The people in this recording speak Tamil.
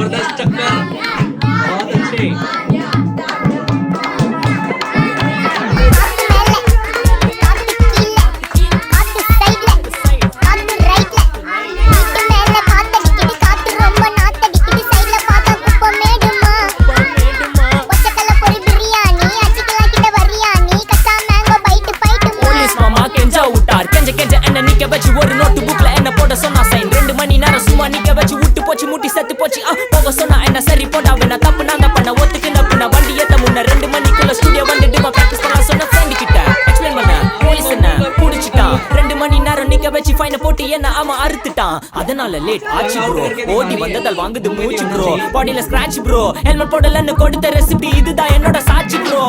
जबरदस्त चक्कर, बहुत अच्छे। ஒரு நோட்டு புக்ல என்ன போட சொன்னா சைன் 2 மணி நேரம் சும்மா நிக்க வச்சு விட்டு போச்சு முட்டி செத்து போச்சு போக சொன்னா என்ன சரி போட்டா வேணா தப்பு நான் தான் பண்ண ஒத்துக்கின பின்ன வண்டி ஏத்த முன்ன 2 மணிக்குள்ள ஸ்டுடியோ வந்துட்டு பிராக்டிஸ் பண்ண சொன்ன ஃப்ரெண்ட் கிட்ட எக்ஸ்பிளைன் பண்ண போலீஸ் என்ன புடிச்சிட்டான் 2 மணி நேரம் நிக்க வச்சு ஃபைன போட்டு என்ன அவன் அறுத்துட்டான் அதனால லேட் ஆச்சு ப்ரோ ஓடி வந்ததால் வாங்குது மூச்சு ப்ரோ பாடியில ஸ்கிராட்ச் ப்ரோ ஹெல்மெட் போடலன்னு கொடுத்த ரெசிபி இதுதான் என்னோட சாட்சி ப்ரோ